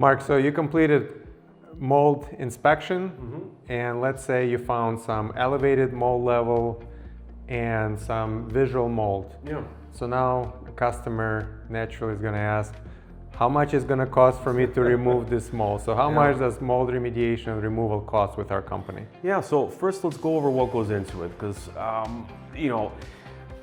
Mark, so you completed mold inspection, and let's say you found some elevated mold level and some visual mold. Yeah. So now a customer naturally is going to ask, how much is going to cost for me to remove this mold? So how much does mold remediation and removal cost with our company? Yeah, so first let's go over what goes into it, because,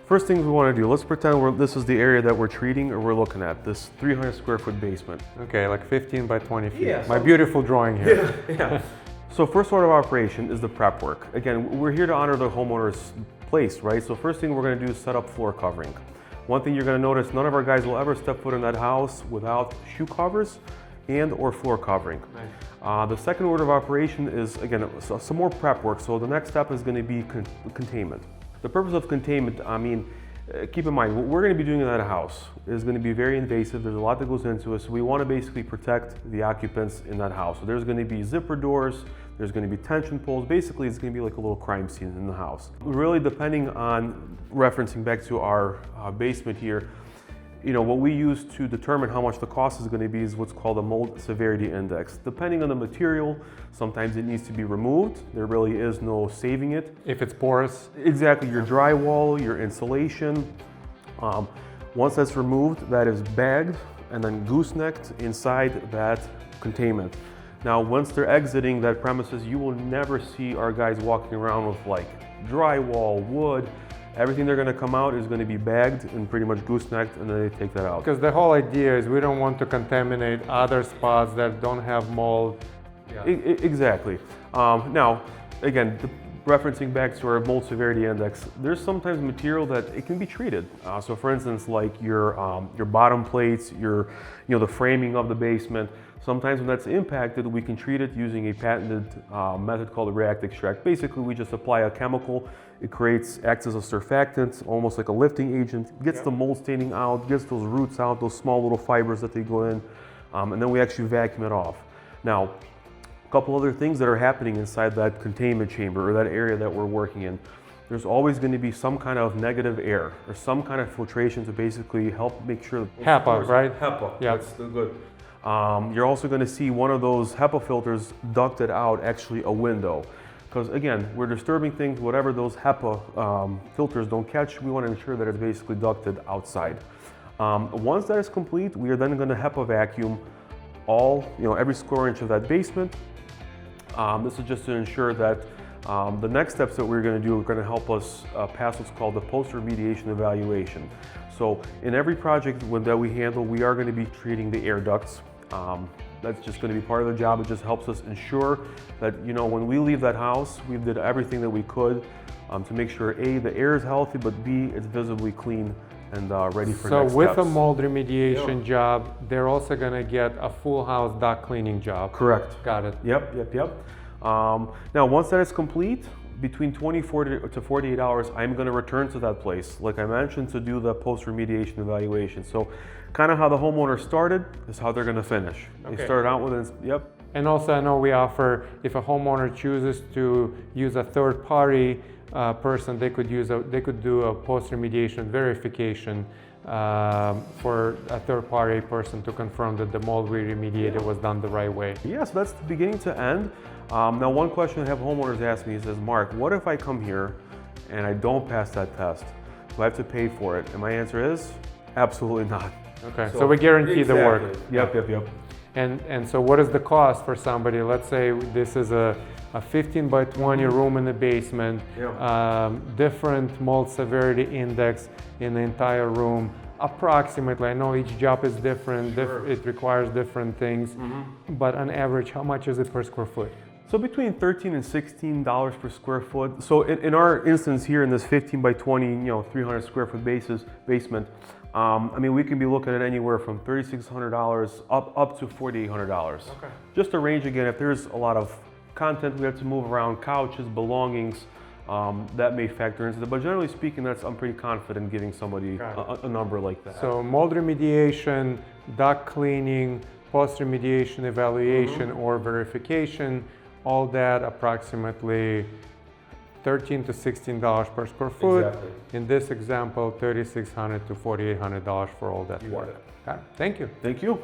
first things we want to do, let's pretend this is the area that we're treating or we're looking at, this 300 square foot basement. Okay, like 15 by 20 feet. Yeah, My beautiful drawing here. Yeah. So first order of operation is the prep work. Again, we're here to honor the homeowner's place, right? So first thing we're going to do is set up floor covering. One thing you're going to notice, none of our guys will ever step foot in that house without shoe covers and or floor covering. Nice. The second order of operation is, again, some more prep work. So the next step is going to be containment. The purpose of containment, keep in mind, what we're going to be doing in that house is going to be very invasive. There's a lot that goes into it. So we want to basically protect the occupants in that house. So there's going to be zipper doors, there's going to be tension poles. Basically, it's going to be like a little crime scene in the house. Really, depending on, referencing back to our basement here, what we use to determine how much the cost is going to be is what's called a mold severity index. Depending on the material, sometimes it needs to be removed. There really is no saving it. If it's porous? Exactly, your drywall, your insulation. Once that's removed, that is bagged and then goosenecked inside that containment. Now, once they're exiting that premises, you will never see our guys walking around with like drywall, wood. Everything they're going to come out is going to be bagged and pretty much goosenecked, and then they take that out. Because the whole idea is we don't want to contaminate other spots that don't have mold. Yeah. Exactly. Now, again, referencing back to our mold severity index, there's sometimes material that it can be treated. So, for instance, like your bottom plates, the framing of the basement. Sometimes when that's impacted, we can treat it using a patented method called a react extract. Basically, we just apply a chemical. It acts as a surfactant, almost like a lifting agent, gets the mold staining out, gets those roots out, those small little fibers that they go in, and then we actually vacuum it off. Now, a couple other things that are happening inside that containment chamber or that area that we're working in. There's always going to be some kind of negative air or some kind of filtration to basically help make sure that HEPA, right? HEPA, yeah. That's good. You're also going to see one of those HEPA filters ducted out actually a window. Because again, we're disturbing things, whatever those HEPA filters don't catch, we want to ensure that it's basically ducted outside. Once that is complete, we are then going to HEPA vacuum every square inch of that basement. This is just to ensure that the next steps that we're going to do are going to help us pass what's called the post-remediation evaluation. So in every project that we handle, we are going to be treating the air ducts. That's just going to be part of the job. It just helps us ensure that, when we leave that house, we did everything that we could to make sure A, the air is healthy, but B, it's visibly clean and ready for next steps. So with a mold remediation job, they're also going to get a full house duct cleaning job. Correct. Got it. Yep. Now, once that is complete, between 24 to 48 hours, I'm going to return to that place, like I mentioned, to do the post-remediation evaluation. So kind of how the homeowner started is how they're going to finish. Okay. They started out with And also I know we offer, if a homeowner chooses to use a third-party person, they could do a post-remediation verification for a third-party person to confirm that the mold we remediated was done the right way. Yeah, so that's the beginning to end. Now, one question I have homeowners ask me is, Mark, what if I come here and I don't pass that test? Do I have to pay for it? And my answer is, absolutely not. Okay, so we guarantee the work. Yep. And so what is the cost for somebody? Let's say this is a 15 by 20 room in the basement, different mold severity index in the entire room. Approximately, I know each job is different, it requires different things, but on average, how much is it per square foot? So between $13 and $16 per square foot. So in our instance here in this 15 by 20, 300 square foot basement, we can be looking at anywhere from $3,600 up to $4,800. Okay. Just a range again. If there's a lot of content we have to move around, couches, belongings, that may factor into it. But generally speaking, I'm pretty confident giving somebody a number like that. So mold remediation, duct cleaning, post-remediation evaluation or verification, all that approximately $13 to $16 per square foot. Exactly. In this example, $3,600 to $4,800 for all that work. Thank you. Thank you.